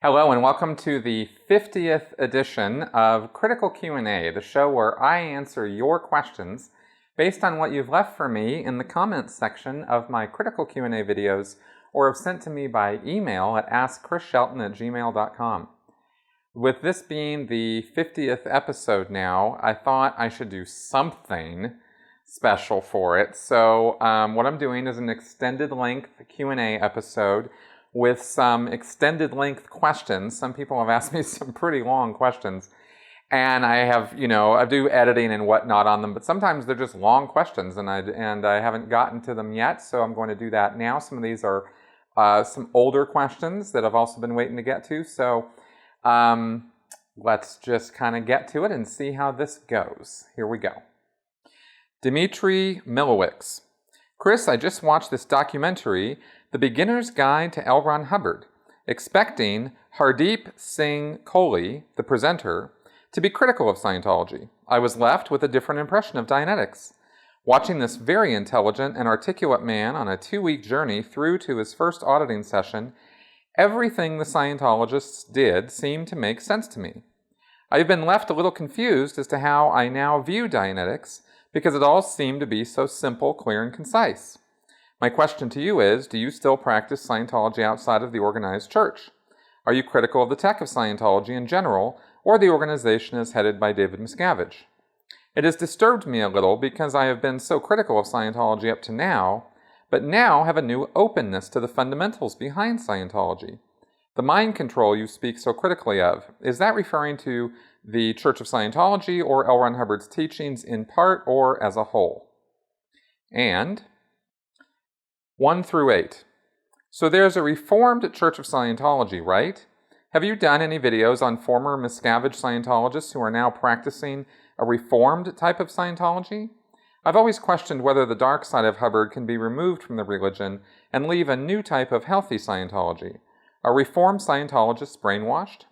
Hello and welcome to the 50th edition of Critical Q&A, the show where I answer your questions based on what you've left for me in the comments section of my Critical Q&A videos or have sent to me by email at askchrisshelton@gmail.com. With this being the 50th episode now, I thought I should do something special for it. So what I'm doing is an extended length Q&A episode with some extended length questions. Some people have asked me some pretty long questions, and I have, I do editing and whatnot on them, but sometimes they're just long questions, and I haven't gotten to them yet, so I'm going to do that now. Some of these are some older questions that I've also been waiting to get to, so let's just kind of get to it and see how this goes. Here we go. Dmitry Milowicz. Chris, I just watched this documentary, The Beginner's Guide to L. Ron Hubbard, expecting Hardeep Singh Kohli, the presenter, to be critical of Scientology. I was left with a different impression of Dianetics. Watching this very intelligent and articulate man on a 2-week journey through to his first auditing session, everything the Scientologists did seemed to make sense to me. I have been left a little confused as to how I now view Dianetics, because it all seemed to be so simple, clear, and concise. My question to you is, do you still practice Scientology outside of the organized church? Are you critical of the tech of Scientology in general, or the organization as headed by David Miscavage? It has disturbed me a little because I have been so critical of Scientology up to now, but now have a new openness to the fundamentals behind Scientology. The mind control you speak so critically of, is that referring to the Church of Scientology or L. Ron Hubbard's teachings in part or as a whole? And 1 through 8. So there's a Reformed Church of Scientology, right? Have you done any videos on former Miscavage Scientologists who are now practicing a Reformed type of Scientology? I've always questioned whether the dark side of Hubbard can be removed from the religion and leave a new type of healthy Scientology. Are Reformed Scientologists brainwashed?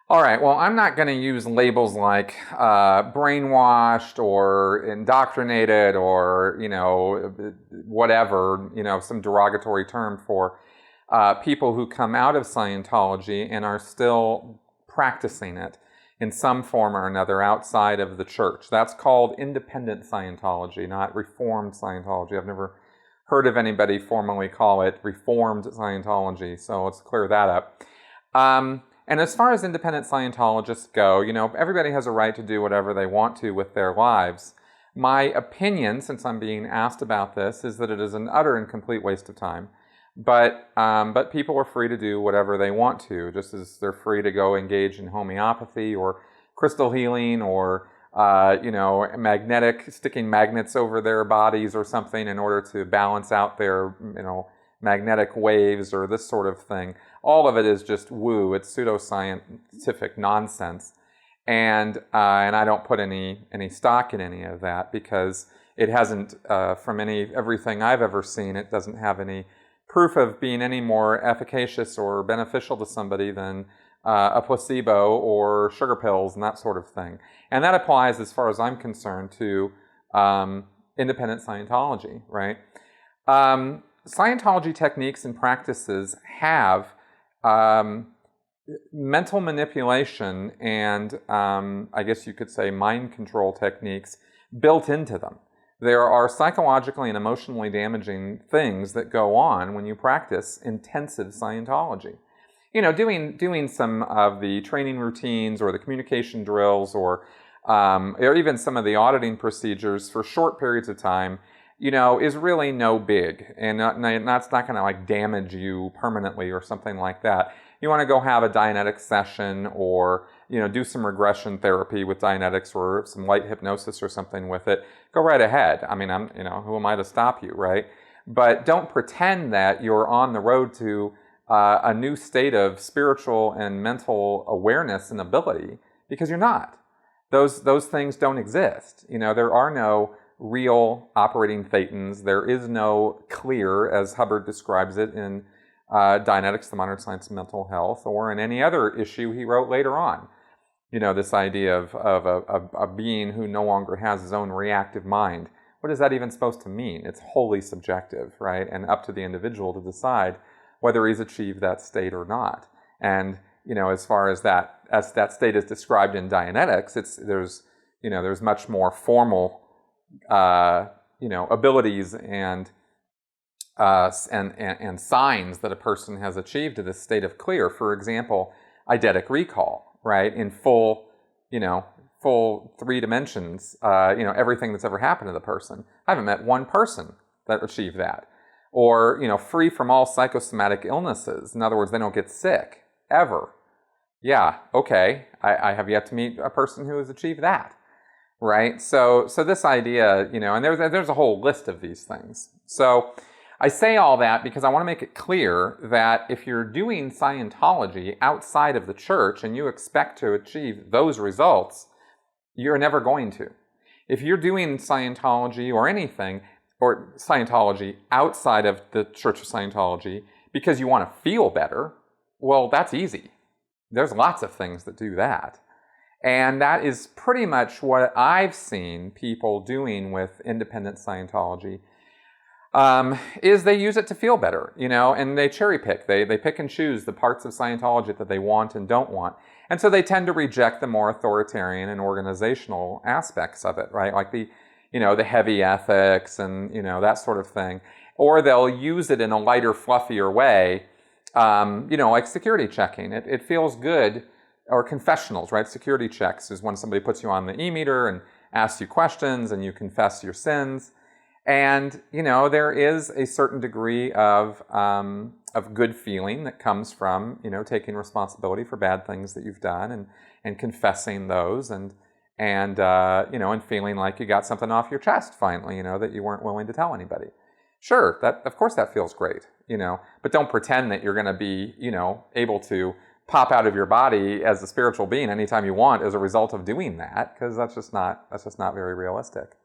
All right, well, I'm not going to use labels like brainwashed or indoctrinated or, whatever, some derogatory term for people who come out of Scientology and are still practicing it in some form or another outside of the church. That's called independent Scientology, not Reformed Scientology. I've never heard of anybody formally call it Reformed Scientology, so let's clear that up. And as far as independent Scientologists go, everybody has a right to do whatever they want to with their lives. My opinion, since I'm being asked about this, is that it is an utter and complete waste of time. But people are free to do whatever they want to, just as they're free to go engage in homeopathy or crystal healing or sticking magnets over their bodies or something in order to balance out their, magnetic waves or this sort of thing. All of it is just woo. It's pseudoscientific nonsense. And I don't put any stock in any of that because it hasn't, from everything I've ever seen, it doesn't have any proof of being any more efficacious or beneficial to somebody than a placebo or sugar pills and that sort of thing. And that applies, as far as I'm concerned, to independent Scientology, right? Scientology techniques and practices have mental manipulation and, I guess you could say, mind control techniques built into them. There are psychologically and emotionally damaging things that go on when you practice intensive Scientology. Doing some of the training routines or the communication drills or even some of the auditing procedures for short periods of time, is really no big. And that's not going to damage you permanently or something like that. You want to go have a Dianetics session or, do some regression therapy with Dianetics or some light hypnosis or something with it. Go right ahead. I mean, who am I to stop you, right? But don't pretend that you're on the road to a new state of spiritual and mental awareness and ability, because you're not. Those things don't exist. There are no real operating thetans. There is no clear, as Hubbard describes it in Dianetics, the Modern Science of Mental Health, or in any other issue he wrote later on. This idea of a being who no longer has his own reactive mind. What is that even supposed to mean? It's wholly subjective, right? And up to the individual to decide whether he's achieved that state or not. And as far as that state is described in Dianetics, there's much more formal, abilities and signs that a person has achieved to this state of clear. For example, eidetic recall, right? In full 3 dimensions, everything that's ever happened to the person. I haven't met one person that achieved that. Or, free from all psychosomatic illnesses. In other words, they don't get sick, ever. Yeah, okay, I have yet to meet a person who has achieved that, right? So this idea, and there's a whole list of these things. So I say all that because I want to make it clear that if you're doing Scientology outside of the church and you expect to achieve those results, you're never going to. If you're doing Scientology or anything, or Scientology outside of the Church of Scientology because you want to feel better, well, that's easy. There's lots of things that do that. And that is pretty much what I've seen people doing with independent Scientology, is they use it to feel better, and they cherry pick. They pick and choose the parts of Scientology that they want and don't want. And so they tend to reject the more authoritarian and organizational aspects of it, right? Like the heavy ethics and, that sort of thing. Or they'll use it in a lighter, fluffier way, like security checking. It feels good. Or confessionals, right? Security checks is when somebody puts you on the e-meter and asks you questions and you confess your sins. And, there is a certain degree of good feeling that comes from, taking responsibility for bad things that you've done and confessing those and feeling like you got something off your chest finally, that you weren't willing to tell anybody. Sure, of course that feels great, but don't pretend that you're going to be, able to pop out of your body as a spiritual being anytime you want as a result of doing that, because that's just not very realistic.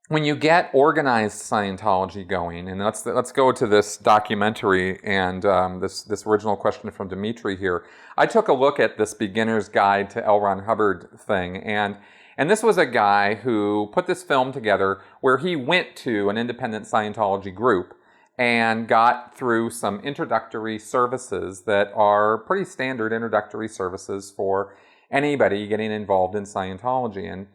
When you get organized Scientology going, and let's go to this documentary and this original question from Dimitri here. I took a look at this Beginner's Guide to L. Ron Hubbard thing, and this was a guy who put this film together where he went to an independent Scientology group and got through some introductory services that are pretty standard introductory services for anybody getting involved in Scientology. And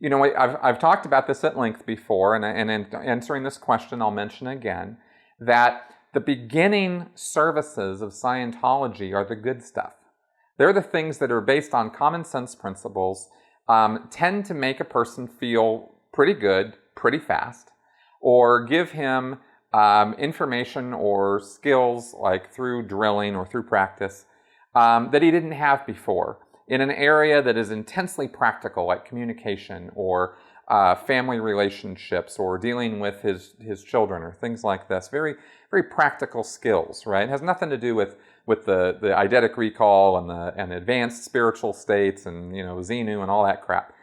I've talked about this at length before, and in answering this question, I'll mention again that the beginning services of Scientology are the good stuff. They're the things that are based on common sense principles, tend to make a person feel pretty good, pretty fast, or give him information or skills like through drilling or through practice that he didn't have before in an area that is intensely practical, like communication or family relationships or dealing with his children or things like this. Very, very practical skills, right? It has nothing to do with the eidetic recall and the advanced spiritual states and Xenu and all that crap.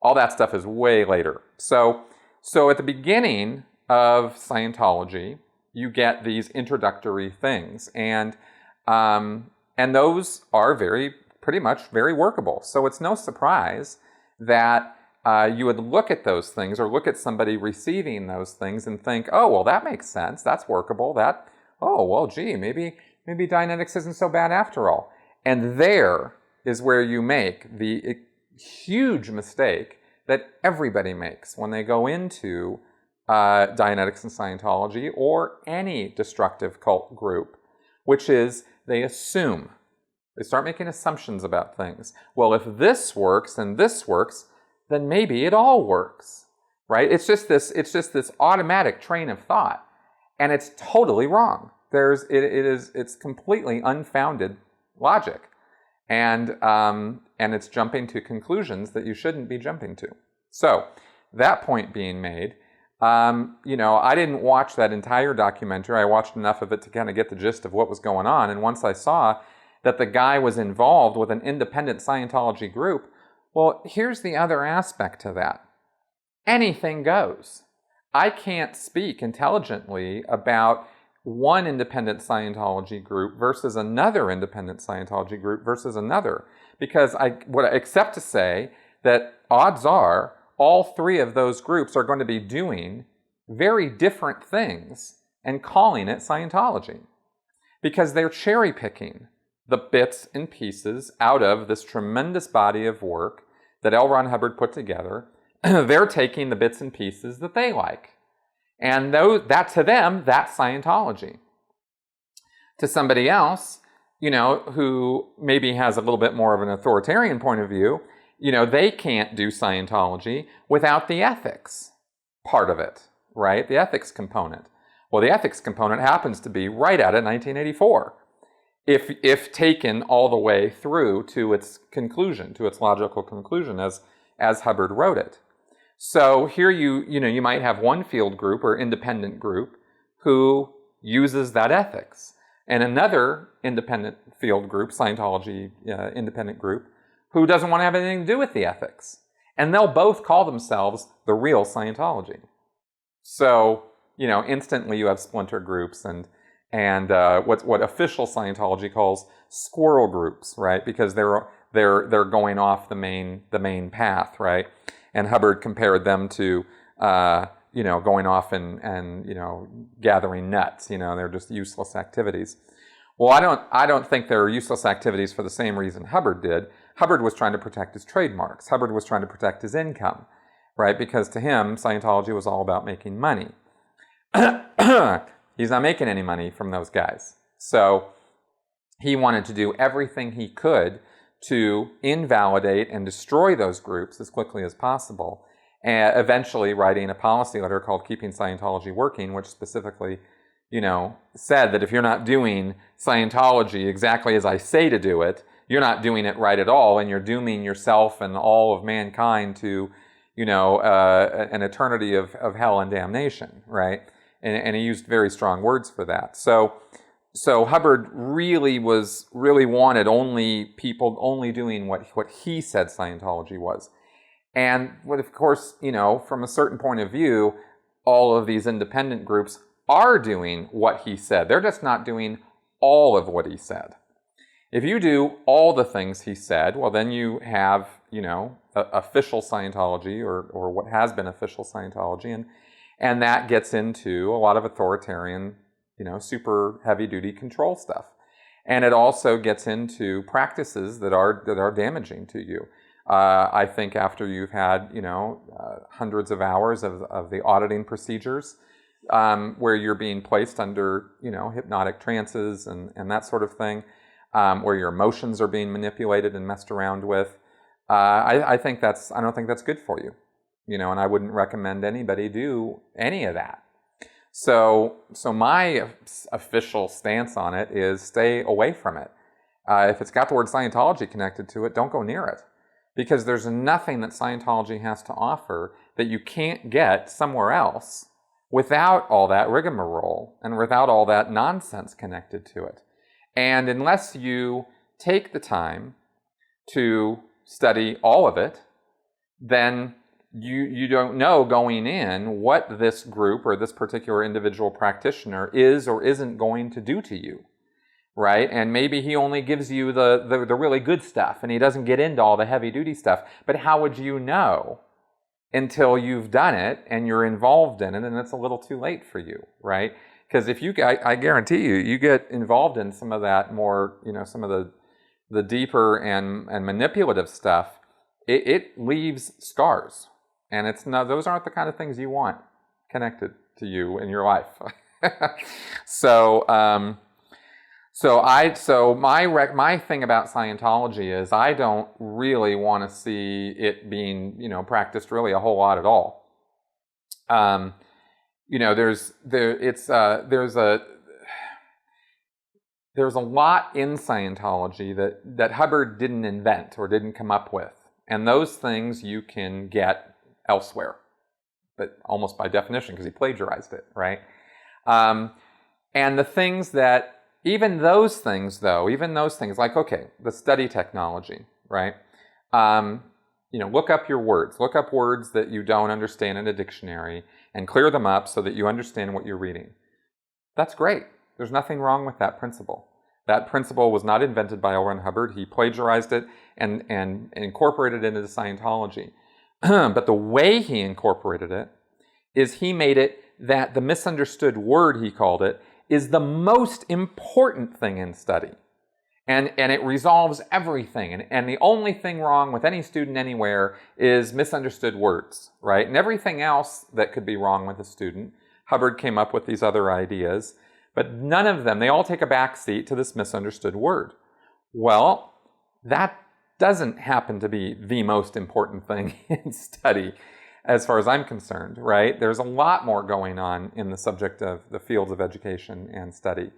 All that stuff is way later. So at the beginning of Scientology, you get these introductory things, and those are pretty much very workable. So it's no surprise that you would look at those things or look at somebody receiving those things and think, oh, well, that makes sense. That's workable. Maybe Dianetics isn't so bad after all. And there is where you make the huge mistake that everybody makes when they go into Dianetics and Scientology or any destructive cult group, which is they assume. They start making assumptions about things. Well, if this works and this works, then maybe it all works, right? It's just this automatic train of thought, and it's totally wrong. It's completely unfounded logic, and it's jumping to conclusions that you shouldn't be jumping to. So, that point being made, I didn't watch that entire documentary. I watched enough of it to kind of get the gist of what was going on, and once I saw that the guy was involved with an independent Scientology group, well, here's the other aspect to that. Anything goes. I can't speak intelligently about one independent Scientology group versus another independent Scientology group versus another, because except to say that odds are all 3 of those groups are going to be doing very different things and calling it Scientology, because they're cherry picking the bits and pieces out of this tremendous body of work that L. Ron Hubbard put together. They're taking the bits and pieces that they like. And that to them, that's Scientology. To somebody else, who maybe has a little bit more of an authoritarian point of view, they can't do Scientology without the ethics part of it, right? The ethics component. Well, the ethics component happens to be right out of 1984, if taken all the way through to its conclusion, to its logical conclusion, as Hubbard wrote it. So here you might have one field group or independent group who uses that ethics, and another independent field group, Scientology independent group, who doesn't want to have anything to do with the ethics. And they'll both call themselves the real Scientology. So, instantly you have splinter groups and what official Scientology calls squirrel groups, right? Because they're going off the main path, right? And Hubbard compared them to going off and gathering nuts. They're just useless activities. Well, I don't think they're useless activities for the same reason Hubbard did. Hubbard was trying to protect his trademarks. Hubbard was trying to protect his income, right? Because to him, Scientology was all about making money. He's not making any money from those guys. So he wanted to do everything he could to invalidate and destroy those groups as quickly as possible, and eventually writing a policy letter called Keeping Scientology Working, which specifically, said that if you're not doing Scientology exactly as I say to do it, you're not doing it right at all, and you're dooming yourself and all of mankind to, an eternity of hell and damnation, right? And he used very strong words for that. So Hubbard really wanted people only doing what he said Scientology was. And of course, from a certain point of view, all of these independent groups are doing what he said. They're just not doing all of what he said. If you do all the things he said, well, then you have, official Scientology or what has been official Scientology. And that gets into a lot of authoritarian, super heavy-duty control stuff. And it also gets into practices that are damaging to you. I think after you've had, hundreds of hours of the auditing procedures, where you're being placed under, hypnotic trances and that sort of thing, where your emotions are being manipulated and messed around with, I don't think that's good for you, and I wouldn't recommend anybody do any of that. So my official stance on it is stay away from it. If it's got the word Scientology connected to it, don't go near it. Because there's nothing that Scientology has to offer that you can't get somewhere else without all that rigmarole and without all that nonsense connected to it. And unless you take the time to study all of it, then you don't know going in what this group or this particular individual practitioner is or isn't going to do to you, right? And maybe he only gives you the really good stuff and he doesn't get into all the heavy-duty stuff. But how would you know until you've done it and you're involved in it and it's a little too late for you, right? Because if I guarantee you get involved in some of that more, some of the deeper and manipulative stuff, it leaves scars. And those aren't the kind of things you want connected to you in your life. So my thing about Scientology is I don't really want to see it being, practiced really a whole lot at all. There's a lot in Scientology that Hubbard didn't invent or didn't come up with. And those things you can get elsewhere, but almost by definition because he plagiarized it, right? And the things that, even those things like, okay, the study technology, right? Look up your words. Look up words that you don't understand in a dictionary and clear them up so that you understand what you're reading. That's great. There's nothing wrong with that principle. That principle was not invented by L. Ron Hubbard. He plagiarized it and incorporated it into Scientology. But the way he incorporated it is he made it that the misunderstood word, he called it, is the most important thing in study. And it resolves everything. And the only thing wrong with any student anywhere is misunderstood words, right? And everything else that could be wrong with a student, Hubbard came up with these other ideas, but none of them, they all take a back seat to this misunderstood word. Well, that doesn't happen to be the most important thing in study, as far as I'm concerned, right? There's a lot more going on in the subject of the fields of education and study.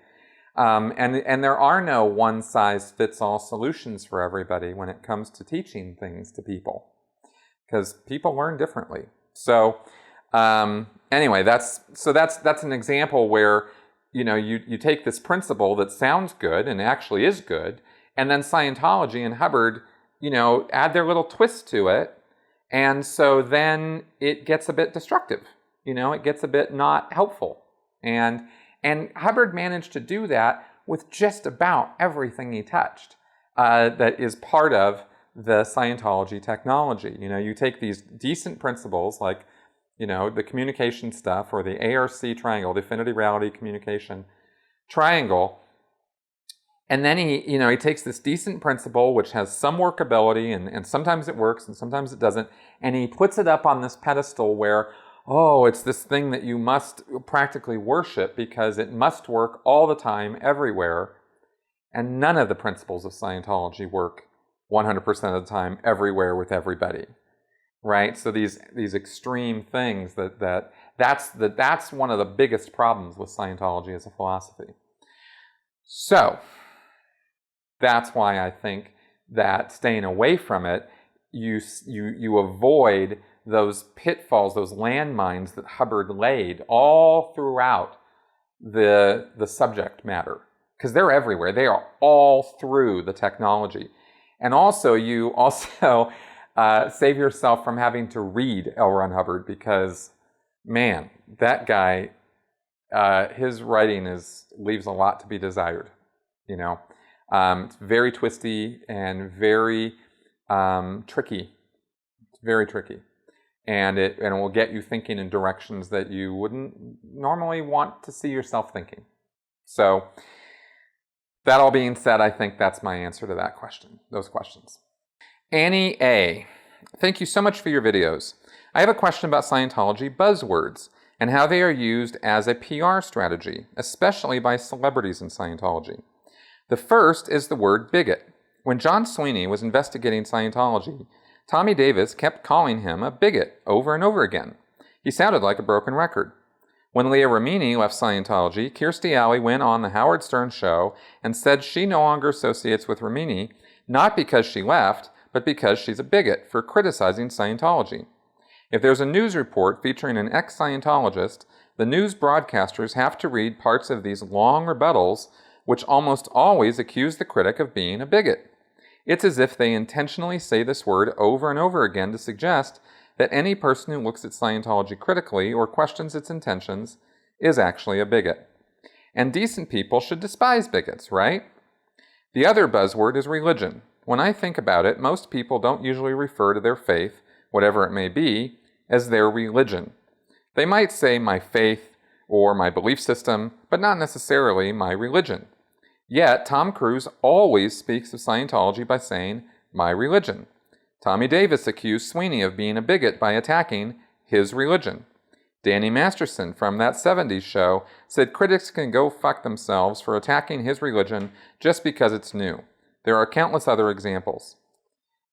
And there are no one-size-fits-all solutions for everybody when it comes to teaching things to people, because people learn differently. So anyway, that's an example where you take this principle that sounds good and actually is good, and then Scientology and Hubbard add their little twist to it, and so then it gets a bit destructive. It gets a bit not helpful, and Hubbard managed to do that with just about everything he touched that is part of the Scientology technology. You take these decent principles like, the communication stuff, or the ARC triangle, the affinity reality communication triangle, and then he takes this decent principle which has some workability, and sometimes it works and sometimes it doesn't, and he puts it up on this pedestal where, oh, it's this thing that you must practically worship because it must work all the time, everywhere. And none of the principles of Scientology work 100% of the time, everywhere, with everybody, right? So these extreme things, that's one of the biggest problems with Scientology as a philosophy. So that's why I think that staying away from it, you avoid those pitfalls, those landmines that Hubbard laid all throughout the subject matter, because they're everywhere. They are all through the technology. And also, you save yourself from having to read L. Ron Hubbard, because, man, that guy, his writing leaves a lot to be desired. It's very twisty and very tricky. It's very tricky. And it will get you thinking in directions that you wouldn't normally want to see yourself thinking. So, that all being said, I think that's my answer to that question, those questions. Annie A., thank you so much for your videos. I have a question about Scientology buzzwords and how they are used as a PR strategy, especially by celebrities in Scientology. The first is the word bigot. When John Sweeney was investigating Scientology, Tommy Davis kept calling him a bigot over and over again. He sounded like a broken record. When Leah Remini left Scientology, Kirstie Alley went on the Howard Stern show and said she no longer associates with Remini, not because she left, but because she's a bigot for criticizing Scientology. If there's a news report featuring an ex-Scientologist, the news broadcasters have to read parts of these long rebuttals, which almost always accuse the critic of being a bigot. It's as if they intentionally say this word over and over again to suggest that any person who looks at Scientology critically or questions its intentions is actually a bigot. And decent people should despise bigots, right? The other buzzword is religion. When I think about it, most people don't usually refer to their faith, whatever it may be, as their religion. They might say my faith or my belief system, but not necessarily my religion. Yet, Tom Cruise always speaks of Scientology by saying, my religion. Tommy Davis accused Sweeney of being a bigot by attacking his religion. Danny Masterson from That 70s Show said critics can go fuck themselves for attacking his religion just because it's new. There are countless other examples.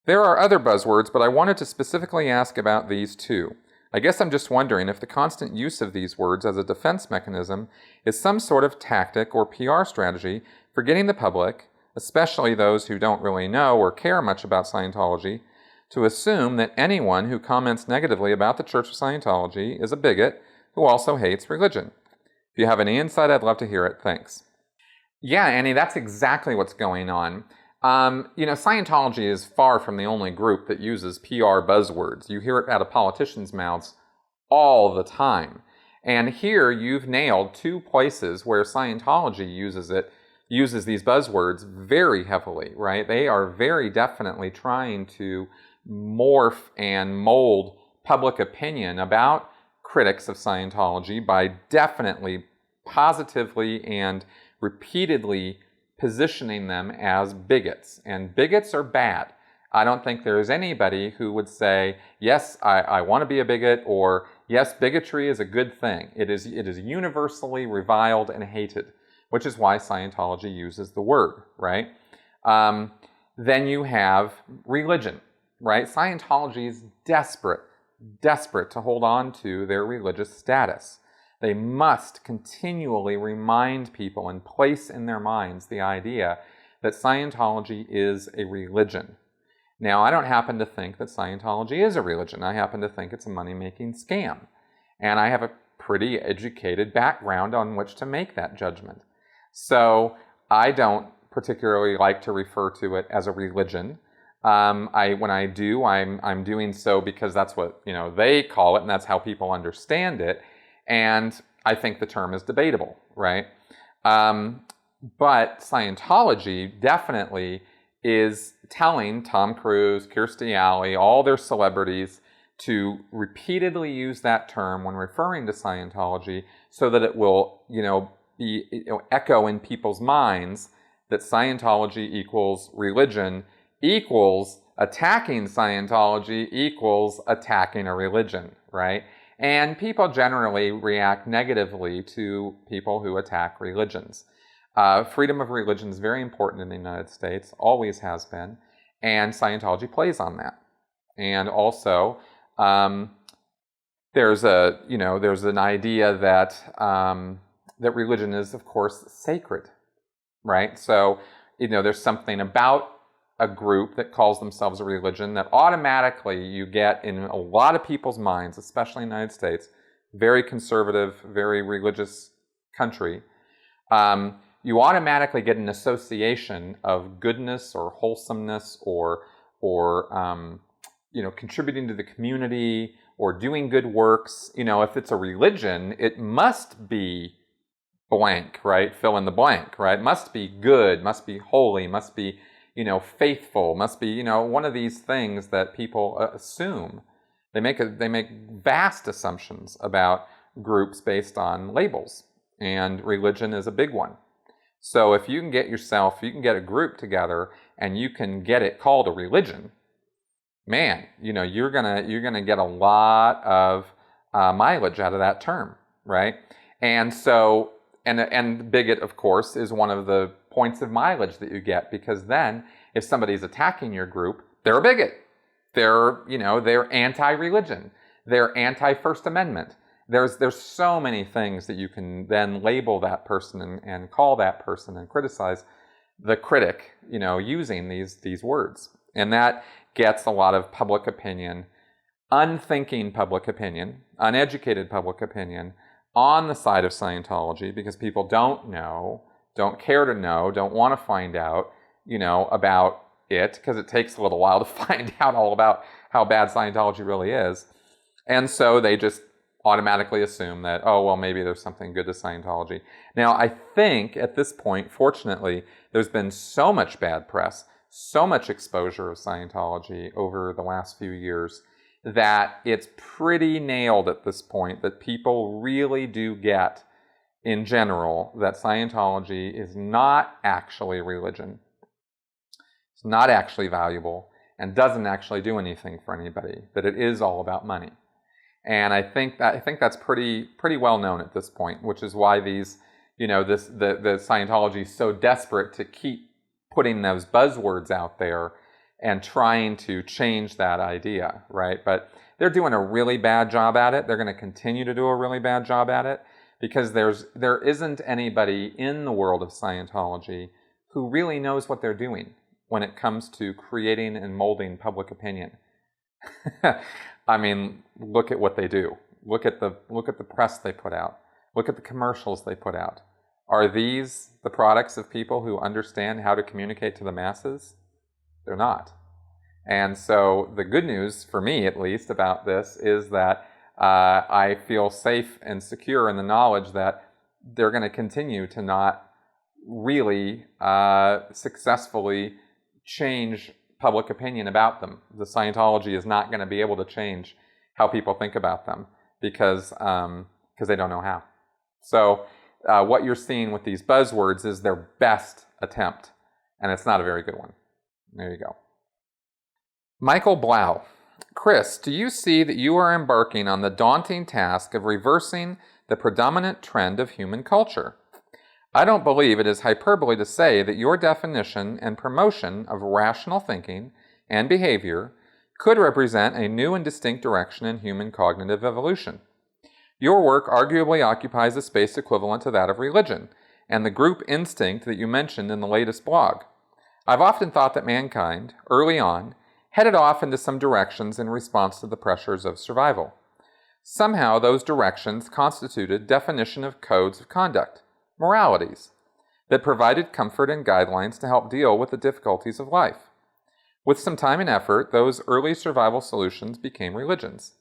There are other buzzwords, but I wanted to specifically ask about these two. I guess I'm just wondering if the constant use of these words as a defense mechanism is some sort of tactic or PR strategy for getting the public, especially those who don't really know or care much about Scientology, to assume that anyone who comments negatively about the Church of Scientology is a bigot who also hates religion. If you have any insight, I'd love to hear it. Thanks. Yeah, Annie, that's exactly what's going on. Scientology is far from the only group that uses PR buzzwords. You hear it out of politicians' mouths all the time. And here you've nailed two places where Scientology uses these buzzwords very heavily, right? They are very definitely trying to morph and mold public opinion about critics of Scientology by definitely, positively, and repeatedly positioning them as bigots. And bigots are bad. I don't think there is anybody who would say, yes, I want to be a bigot, or yes, bigotry is a good thing. It is universally reviled and hated, which is why Scientology uses the word, right? Then you have religion, right? Scientology is desperate to hold on to their religious status. They must continually remind people and place in their minds the idea that Scientology is a religion. Now, I don't happen to think that Scientology is a religion. I happen to think it's a money-making scam. And I have a pretty educated background on which to make that judgment. So I don't particularly like to refer to it as a religion. When I do, I'm doing so because that's what they call it, and that's how people understand it. And I think the term is debatable, right? But Scientology definitely is telling Tom Cruise, Kirstie Alley, all their celebrities to repeatedly use that term when referring to Scientology so that it will, echo in people's minds that Scientology equals religion equals attacking Scientology equals attacking a religion, right? And people generally react negatively to people who attack religions. Freedom of religion is very important in the United States, always has been, and Scientology plays on that. And also, there's an idea that that religion is, of course, sacred, right? So, there's something about a group that calls themselves a religion that automatically you get in a lot of people's minds, especially in the United States, very conservative, very religious country. You automatically get an association of goodness or wholesomeness or contributing to the community or doing good works. If it's a religion, it must be blank, right? Fill in the blank, right? Must be good, must be holy, must be, faithful, must be, one of these things that people assume. They make vast assumptions about groups based on labels, and religion is a big one. So if you can get a group together and you can get it called a religion, man, you're gonna get a lot of mileage out of that term, right? And so, and bigot, of course, is one of the points of mileage that you get, because then if somebody's attacking your group, they're a bigot. They're anti-religion. They're anti-First Amendment. There's so many things that you can then label that person and call that person and criticize the critic, using these words. And that gets a lot of public opinion, unthinking public opinion, uneducated public opinion on the side of Scientology, because people don't know, don't care to know, don't want to find out, about it, because it takes a little while to find out all about how bad Scientology really is. And so they just automatically assume that, oh, well, maybe there's something good to Scientology. Now, I think at this point, fortunately, there's been so much bad press, so much exposure of Scientology over the last few years, that it's pretty nailed at this point that people really do get, in general, that Scientology is not actually religion. It's not actually valuable and doesn't actually do anything for anybody, that it is all about money. And I think that's pretty well known at this point, which is why the Scientology is so desperate to keep putting those buzzwords out there and trying to change that idea, right? But they're doing a really bad job at it. They're going to continue to do a really bad job at it, because there isn't anybody in the world of Scientology who really knows what they're doing when it comes to creating and molding public opinion. I mean, look at what they do. Look at the press they put out. Look at the commercials they put out. Are these the products of people who understand how to communicate to the masses? They're not. And so the good news, for me at least, about this is that I feel safe and secure in the knowledge that they're going to continue to not really successfully change public opinion about them. The Scientology is not going to be able to change how people think about them because they don't know how. So what you're seeing with these buzzwords is their best attempt, and it's not a very good one. There you go. Michael Blau. Chris, do you see that you are embarking on the daunting task of reversing the predominant trend of human culture? I don't believe it is hyperbole to say that your definition and promotion of rational thinking and behavior could represent a new and distinct direction in human cognitive evolution. Your work arguably occupies a space equivalent to that of religion and the group instinct that you mentioned in the latest blog. I've often thought that mankind, early on, headed off into some directions in response to the pressures of survival. Somehow those directions constituted definition of codes of conduct, moralities, that provided comfort and guidelines to help deal with the difficulties of life. With some time and effort, those early survival solutions became religions.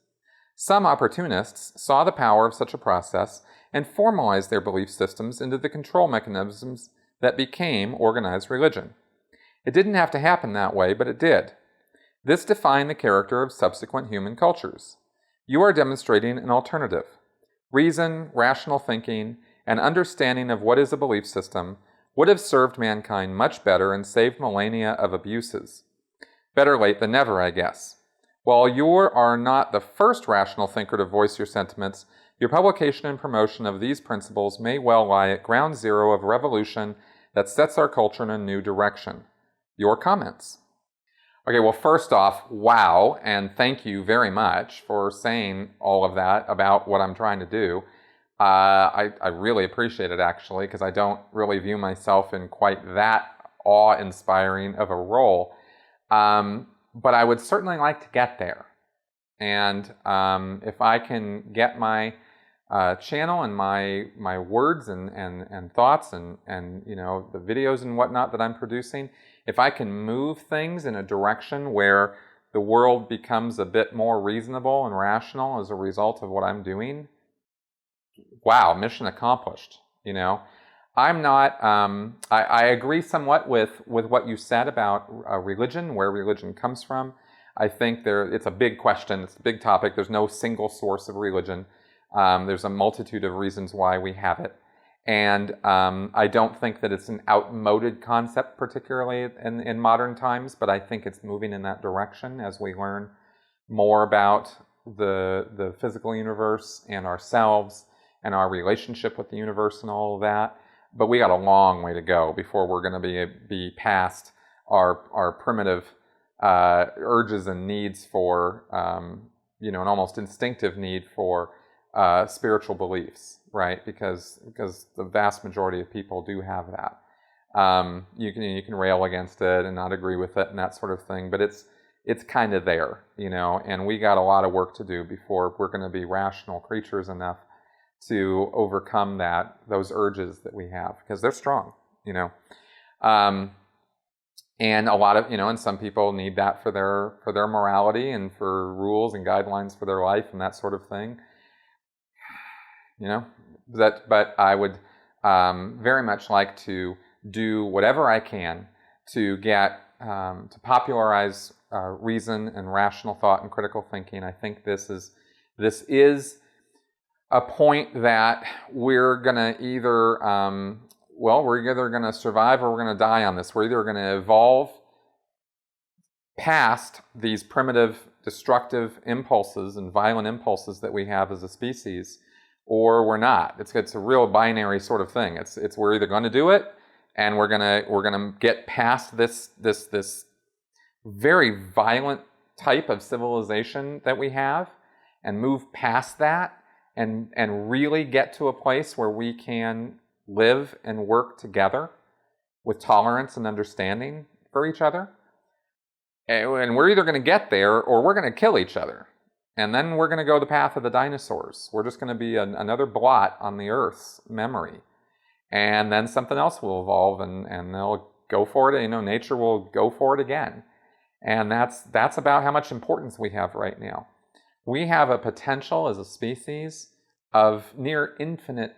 Some opportunists saw the power of such a process and formalized their belief systems into the control mechanisms that became organized religion. It didn't have to happen that way, but it did. This defined the character of subsequent human cultures. You are demonstrating an alternative. Reason, rational thinking, and understanding of what is a belief system would have served mankind much better and saved millennia of abuses. Better late than never, I guess. While you are not the first rational thinker to voice your sentiments, your publication and promotion of these principles may well lie at ground zero of revolution that sets our culture in a new direction. Your comments? Okay, well, first off, wow, and thank you very much for saying all of that about what I'm trying to do. I really appreciate it, actually, because I don't really view myself in quite that awe-inspiring of a role. But I would certainly like to get there. And if I can get my channel and my words and thoughts and you know, the videos and whatnot that I'm producing, if I can move things in a direction where the world becomes a bit more reasonable and rational as a result of what I'm doing, wow, mission accomplished, you know. I'm not, I agree somewhat with what you said about religion, where religion comes from. I think it's a big question, it's a big topic. There's no single source of religion. There's a multitude of reasons why we have it. And I don't think that it's an outmoded concept, particularly in modern times, but I think it's moving in that direction as we learn more about the physical universe and ourselves and our relationship with the universe and all of that. But we got a long way to go before we're going to be past our primitive urges and needs for, you know, an almost instinctive need for spiritual beliefs, right? Because the vast majority of people do have that. You can rail against it and not agree with it and that sort of thing, but it's kind of there, you know. And we got a lot of work to do before we're going to be rational creatures enough to overcome those urges that we have, because they're strong, you know. And a lot of, you know, and some people need that for their morality and for rules and guidelines for their life and that sort of thing. You know, but I would very much like to do whatever I can to get to popularize reason and rational thought and critical thinking. I think this is a point that we're going to either, we're either going to survive or we're going to die on this. We're either going to evolve past these primitive, destructive impulses and violent impulses that we have as a species, or we're not. It's a real binary sort of thing. It's we're either going to do it, and we're gonna get past this very violent type of civilization that we have, and move past that, and really get to a place where we can live and work together with tolerance and understanding for each other. And we're either going to get there or we're going to kill each other. And then we're going to go the path of the dinosaurs. We're just going to be another blot on the Earth's memory. And then something else will evolve and they'll go for it. You know, nature will go for it again. And that's about how much importance we have right now. We have a potential as a species of near infinite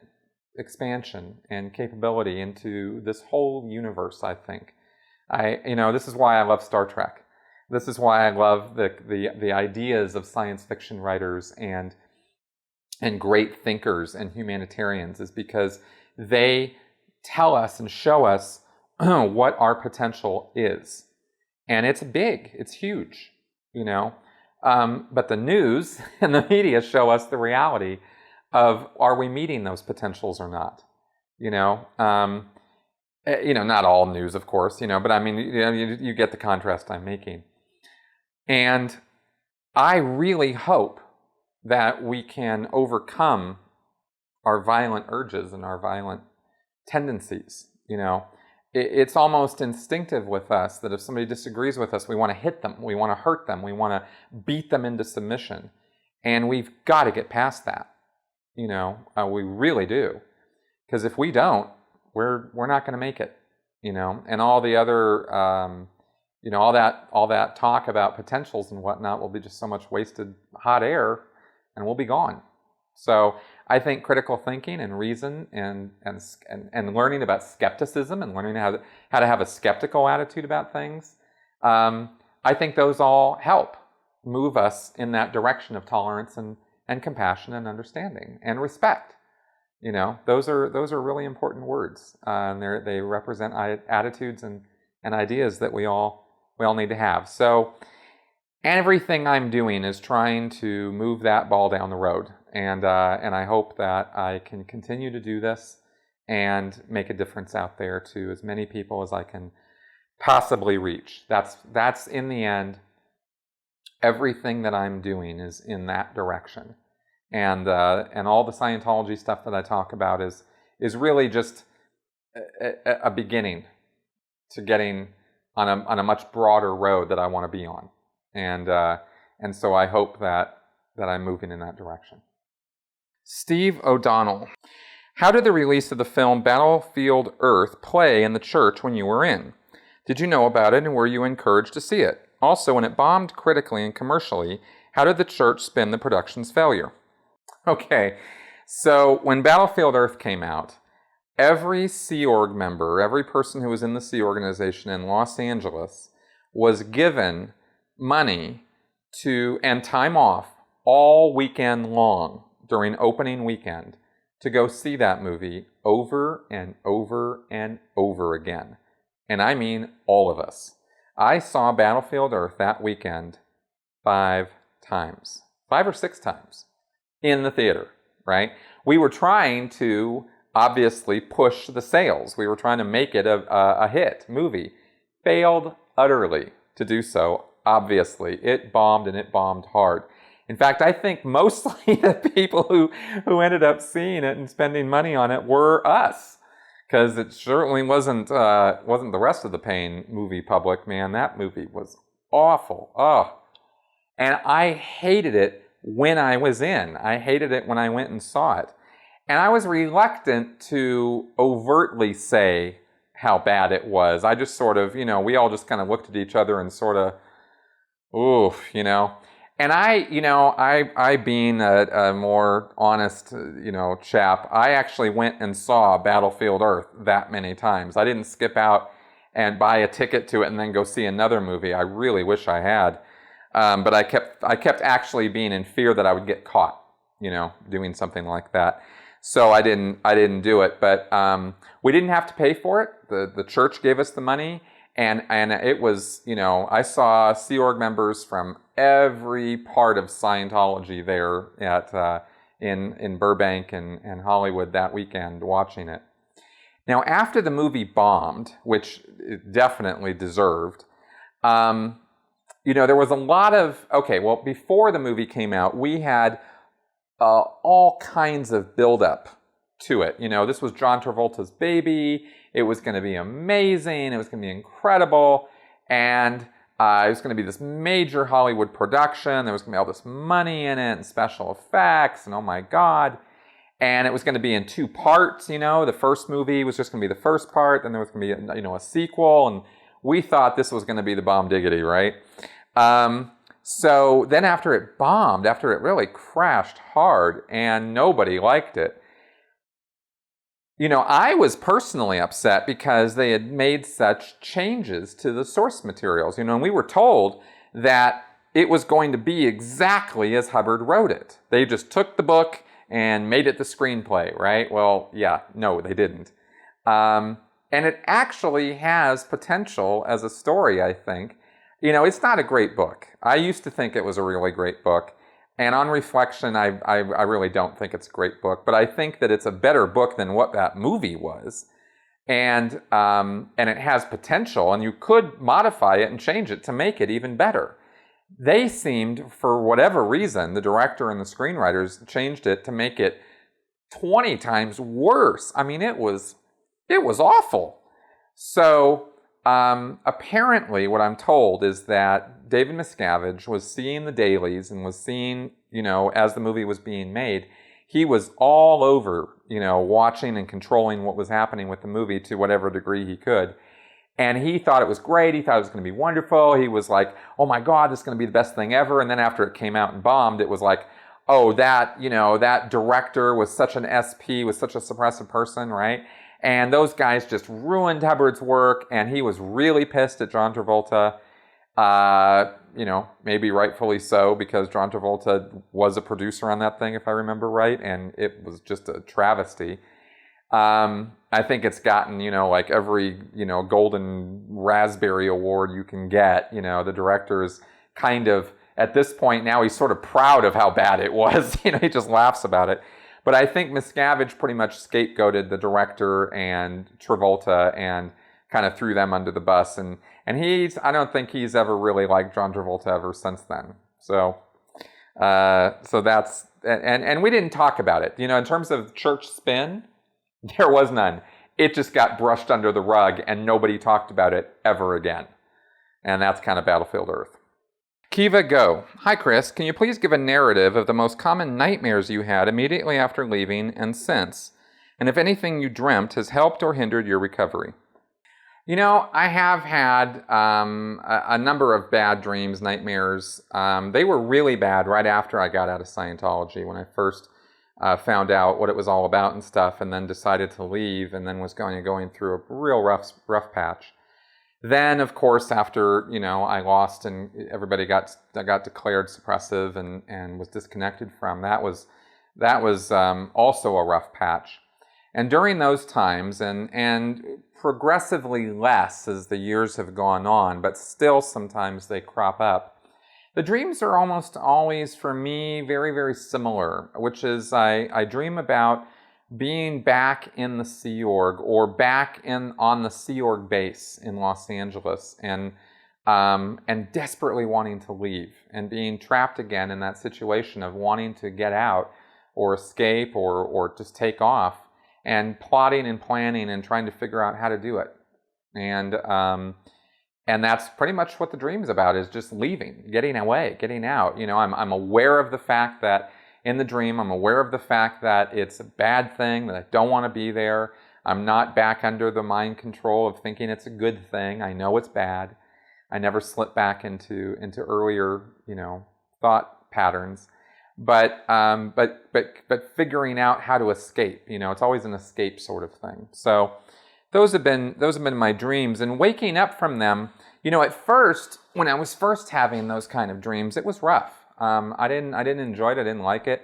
expansion and capability into this whole universe, I think. This is why I love Star Trek. This is why I love the ideas of science fiction writers and great thinkers and humanitarians, is because they tell us and show us what our potential is. And it's big, it's huge, you know. But the news and the media show us the reality of, are we meeting those potentials or not? You know, not all news, of course, but I mean, you get the contrast I'm making. And I really hope that we can overcome our violent urges and our violent tendencies, It's almost instinctive with us that if somebody disagrees with us, we want to hit them, we want to hurt them, we want to beat them into submission. And we've got to get past that, we really do. Because if we don't, we're not going to make it, And all the other, all that talk about potentials and whatnot will be just so much wasted hot air, and we'll be gone. So I think critical thinking and reason and learning about skepticism and learning how to have a skeptical attitude about things, I think those all help move us in that direction of tolerance and compassion and understanding and respect. Those are really important words, and they represent attitudes and ideas that we all need to have. So everything I'm doing is trying to move that ball down the road, and I hope that I can continue to do this and make a difference out there to as many people as I can possibly reach. That's in the end, everything that I'm doing is in that direction. And all the Scientology stuff that I talk about is really just a beginning to getting on a much broader road that I want to be on, and so I hope that I'm moving in that direction. Steve O'Donnell: how did the release of the film Battlefield Earth play in the church when you were in? Did you know about it, and were you encouraged to see it? Also, when it bombed critically and commercially, how did the church spin the production's failure? Okay, so when Battlefield Earth came out, every Sea Org member, every person who was in the Sea Organization in Los Angeles was given money and time off all weekend long during opening weekend to go see that movie over and over and over again. And I mean all of us. I saw Battlefield Earth that weekend 5 or 6 times. In the theater, right? We were trying to obviously push the sales. We were trying to make it a hit movie. Failed utterly to do so, obviously. It bombed, and it bombed hard. In fact, I think mostly the people who ended up seeing it and spending money on it were us. Because it certainly wasn't the rest of the paying movie public, man. That movie was awful. Oh. And I hated it when I was in. I hated it when I went and saw it. And I was reluctant to overtly say how bad it was. I just sort of, we all just kind of looked at each other and sort of, oof, And I being a more honest, chap, I actually went and saw Battlefield Earth that many times. I didn't skip out and buy a ticket to it and then go see another movie. I really wish I had. But I kept actually being in fear that I would get caught, doing something like that. So I didn't do it. But we didn't have to pay for it. The church gave us the money, and it was, I saw Sea Org members from every part of Scientology there in Burbank and Hollywood that weekend watching it. Now, after the movie bombed, which it definitely deserved, there was a lot of, before the movie came out, we had all kinds of build-up to it. This was John Travolta's baby. It was going to be amazing. It was going to be incredible. And it was going to be this major Hollywood production. There was going to be all this money in it and special effects, and oh my God. And it was going to be in 2 parts, The first movie was just going to be the first part, then there was going to be a sequel, and we thought this was going to be the bomb diggity, right? So then after it bombed, after it really crashed hard and nobody liked it, I was personally upset because they had made such changes to the source materials, and we were told that it was going to be exactly as Hubbard wrote it. They just took the book and made it the screenplay, right? Well, yeah, no, they didn't. And it actually has potential as a story, I think. You know, it's not a great book. I used to think it was a really great book. And on reflection, I really don't think it's a great book. But I think that it's a better book than what that movie was. And it has potential, and you could modify it and change it to make it even better. They seemed, for whatever reason, the director and the screenwriters changed it to make it 20 times worse. I mean, it was awful. So apparently what I'm told is that David Miscavige was seeing the dailies and was seeing, you know, as the movie was being made, he was all over, you know, watching and controlling what was happening with the movie to whatever degree he could. And he thought it was great. He thought it was going to be wonderful. He was like, oh my God, this is going to be the best thing ever. And then after it came out and bombed, it was like, oh, that, you know, that director was such an SP, was such a suppressive person, right? And those guys just ruined Hubbard's work, and he was really pissed at John Travolta. You know, maybe rightfully so, because John Travolta was a producer on that thing, if I remember right, and it was just a travesty. I think it's gotten, you know, like every, you know, golden raspberry award you can get. You know, the director is kind of, at this point now, he's sort of proud of how bad it was. You know, he just laughs about it. But I think Miscavige pretty much scapegoated the director and Travolta and kind of threw them under the bus. And I don't think he's ever really liked John Travolta ever since then. So that's, and we didn't talk about it. You know, in terms of church spin, there was none. It just got brushed under the rug and nobody talked about it ever again. And that's kind of Battlefield Earth. Kiva Go. Hi Chris, can you please give a narrative of the most common nightmares you had immediately after leaving and since? And if anything you dreamt has helped or hindered your recovery? You know, I have had a number of bad dreams, nightmares. They were really bad right after I got out of Scientology, when I first found out what it was all about and stuff, and then decided to leave, and then was going through a real rough patch. Then, of course, after, you know, I lost and everybody got declared suppressive and was disconnected from, that was also a rough patch. And during those times, and progressively less as the years have gone on, but still sometimes they crop up, the dreams are almost always, for me, very, very similar, which is I dream about being back in the Sea Org, or back on the Sea Org base in Los Angeles, and desperately wanting to leave and being trapped again in that situation of wanting to get out or escape or just take off, and plotting and planning and trying to figure out how to do it. And that's pretty much what the dream's about, is just leaving, getting away, getting out. You know, I'm aware of the fact that in the dream, I'm aware of the fact that it's a bad thing, that I don't want to be there. I'm not back under the mind control of thinking it's a good thing. I know it's bad. I never slip back into earlier, you know, thought patterns. But figuring out how to escape, you know, it's always an escape sort of thing. So those have been my dreams, and waking up from them, you know, at first, when I was first having those kind of dreams, it was rough. I didn't enjoy it. I didn't like it.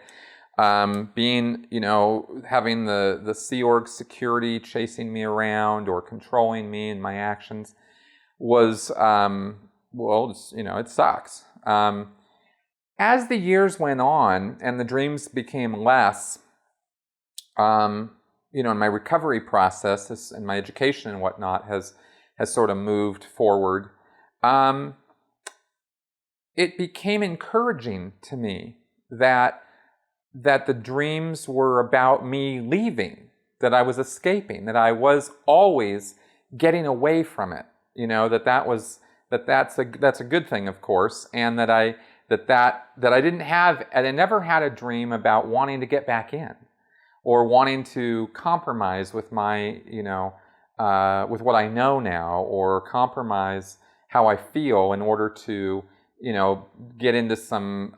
Being, you know, having the Sea Org security chasing me around or controlling me and my actions was, well, you know, it sucks. As the years went on and the dreams became less, you know, and my recovery process and my education and whatnot has sort of moved forward, it became encouraging to me that the dreams were about me leaving, that I was escaping, that I was always getting away from it. You know, that's a good thing, of course, and that I never had a dream about wanting to get back in, or wanting to compromise with my, you know, with what I know now, or compromise how I feel in order to, you know, get into some,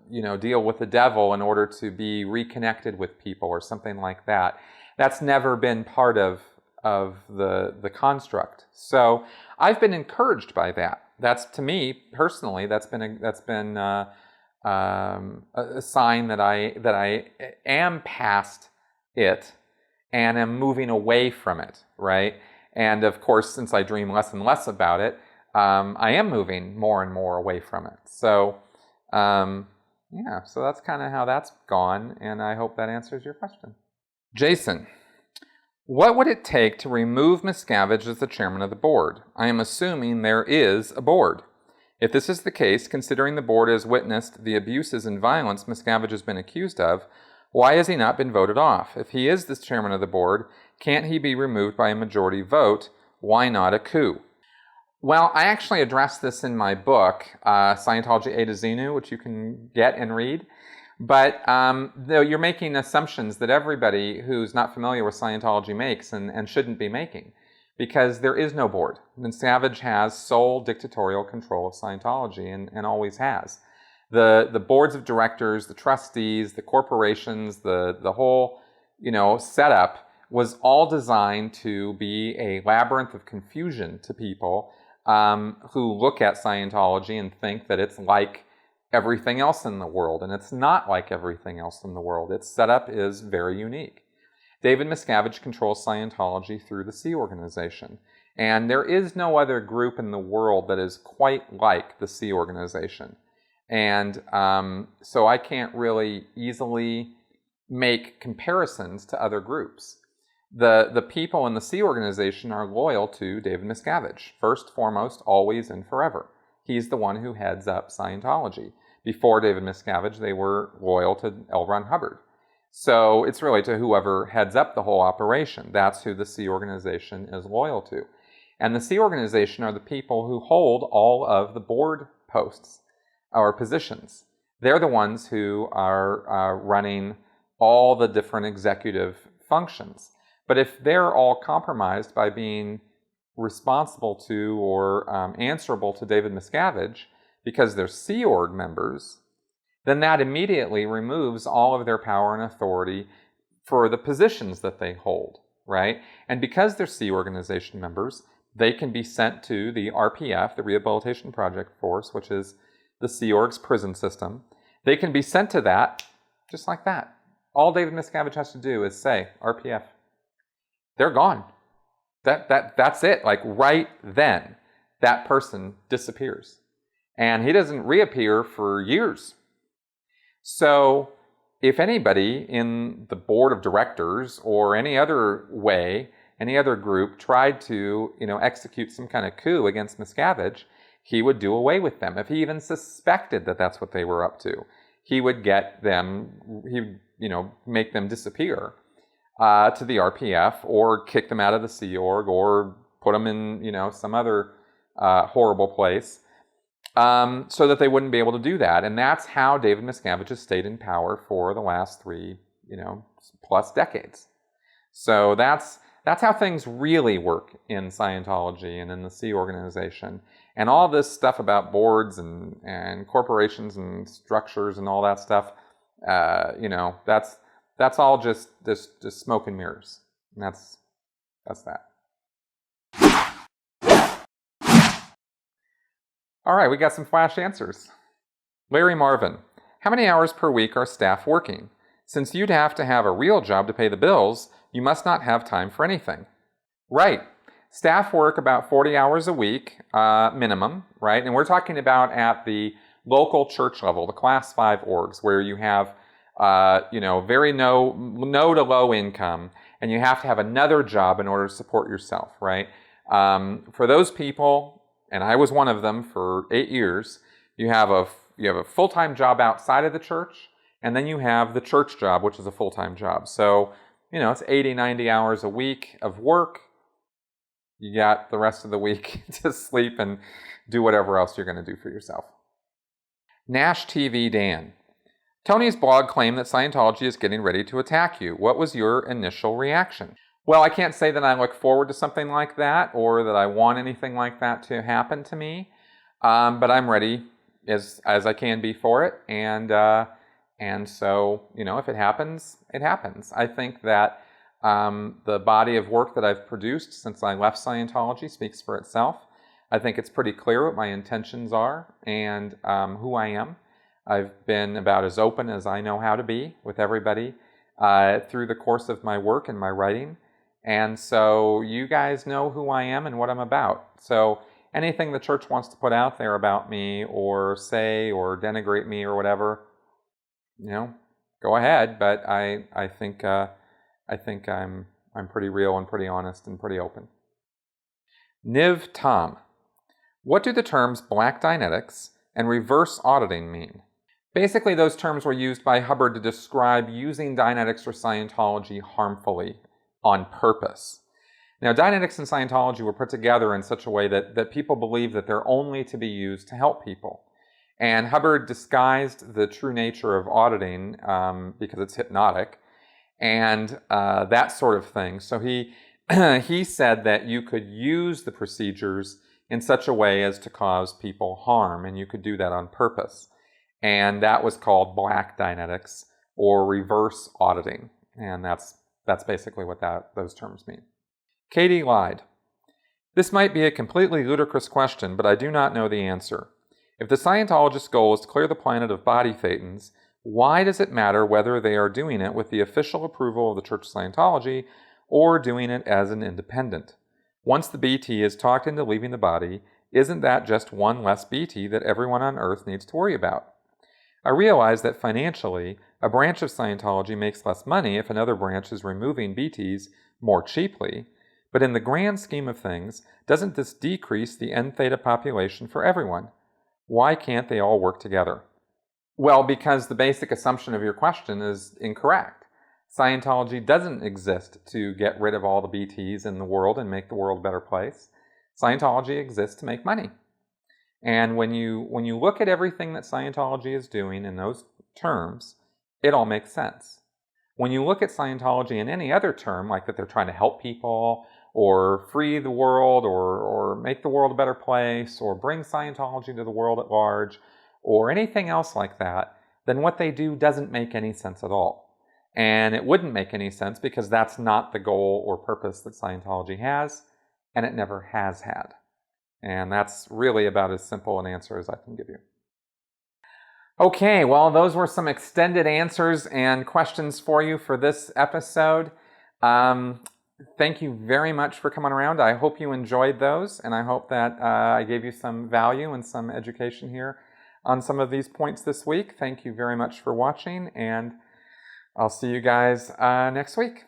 you know, deal with the devil in order to be reconnected with people or something like that. That's never been part of the construct. So I've been encouraged by that. That's, to me personally, that's been a sign that I am past it and am moving away from it, right? And of course, since I dream less and less about it, I am moving more and more away from it. So, yeah, so that's kind of how that's gone, and I hope that answers your question. Jason, what would it take to remove Miscavige as the chairman of the board? I am assuming there is a board. If this is the case, considering the board has witnessed the abuses and violence Miscavige has been accused of, why has he not been voted off? If he is the chairman of the board, can't he be removed by a majority vote? Why not a coup? Well, I actually addressed this in my book, Scientology A to Xenu, which you can get and read. But though you're making assumptions that everybody who's not familiar with Scientology makes and shouldn't be making, because there is no board. Miscavige has sole dictatorial control of Scientology and always has. The boards of directors, the trustees, the corporations, the whole setup was all designed to be a labyrinth of confusion to people who look at Scientology and think that it's like everything else in the world, and it's not like everything else in the world. Its setup is very unique. David Miscavige controls Scientology through the Sea Organization, and there is no other group in the world that is quite like the Sea Organization. And so I can't really easily make comparisons to other groups. The people in the Sea Organization are loyal to David Miscavige, first, foremost, always, and forever. He's the one who heads up Scientology. Before David Miscavige, they were loyal to L. Ron Hubbard. So it's really to whoever heads up the whole operation. That's who the Sea Organization is loyal to. And the Sea Organization are the people who hold all of the board posts or positions. They're the ones who are running all the different executive functions. But if they're all compromised by being responsible to or answerable to David Miscavige because they're Sea Org members, then that immediately removes all of their power and authority for the positions that they hold, right? And because they're Sea Organization members, they can be sent to the RPF, the Rehabilitation Project Force, which is the Sea Org's prison system. They can be sent to that just like that. All David Miscavige has to do is say, RPF. They're gone. That's it. Like right then, that person disappears. And he doesn't reappear for years. So if anybody in the board of directors or any other way, any other group tried to, execute some kind of coup against Miscavige, he would do away with them. If he even suspected that that's what they were up to, he would get them, make them disappear to the RPF or kick them out of the Sea Org or put them in, some other horrible place. So that they wouldn't be able to do that. And that's how David Miscavige has stayed in power for the last 3, plus decades. So that's how things really work in Scientology and in the Sea Organization. And all this stuff about boards and corporations and structures and all that stuff, that's all just smoke and mirrors. And that's that. All right, we got some flash answers. Larry Marvin, how many hours per week are staff working? Since you'd have to have a real job to pay the bills, you must not have time for anything. Right. Staff work about 40 hours a week, minimum, right? And we're talking about at the local church level, the Class 5 orgs, where you have, very no to low income, and you have to have another job in order to support yourself, right? For those people, and I was one of them for 8 years, you have a full-time job outside of the church, and then you have the church job, which is a full-time job. So, it's 80, 90 hours a week of work. You got the rest of the week to sleep and do whatever else you're going to do for yourself. Nash TV Dan. Tony's blog claimed that Scientology is getting ready to attack you. What was your initial reaction? Well, I can't say that I look forward to something like that or that I want anything like that to happen to me, but I'm ready as I can be for it, and so, if it happens, it happens. I think that the body of work that I've produced since I left Scientology speaks for itself. I think it's pretty clear what my intentions are and who I am. I've been about as open as I know how to be with everybody through the course of my work and my writing. And so you guys know who I am and what I'm about. So anything the church wants to put out there about me or say or denigrate me or whatever, go ahead. But I think I'm pretty real and pretty honest and pretty open. Niv Tom. What do the terms black Dianetics and reverse auditing mean? Basically, those terms were used by Hubbard to describe using Dianetics or Scientology harmfully on purpose. Now, Dianetics and Scientology were put together in such a way that people believe that they're only to be used to help people. And Hubbard disguised the true nature of auditing because it's hypnotic and that sort of thing. So he said that you could use the procedures in such a way as to cause people harm, and you could do that on purpose. And that was called black Dianetics or reverse auditing. And that's basically what those terms mean. Katie lied. This might be a completely ludicrous question, but I do not know the answer. If the Scientologist goal is to clear the planet of body thetans, why does it matter whether they are doing it with the official approval of the Church of Scientology or doing it as an independent? Once the BT is talked into leaving the body, isn't that just one less BT that everyone on Earth needs to worry about? I realize that financially, a branch of Scientology makes less money if another branch is removing BTs more cheaply, but in the grand scheme of things, doesn't this decrease the N theta population for everyone? Why can't they all work together? Well, because the basic assumption of your question is incorrect. Scientology doesn't exist to get rid of all the BTs in the world and make the world a better place. Scientology exists to make money. And when you look at everything that Scientology is doing in those terms, it all makes sense. When you look at Scientology in any other term, like that they're trying to help people or free the world or make the world a better place or bring Scientology to the world at large or anything else like that, then what they do doesn't make any sense at all. And it wouldn't make any sense because that's not the goal or purpose that Scientology has, and it never has had. And that's really about as simple an answer as I can give you. Okay, well, those were some extended answers and questions for you for this episode. Thank you very much for coming around. I hope you enjoyed those, and I hope that I gave you some value and some education here on some of these points this week. Thank you very much for watching, and I'll see you guys next week.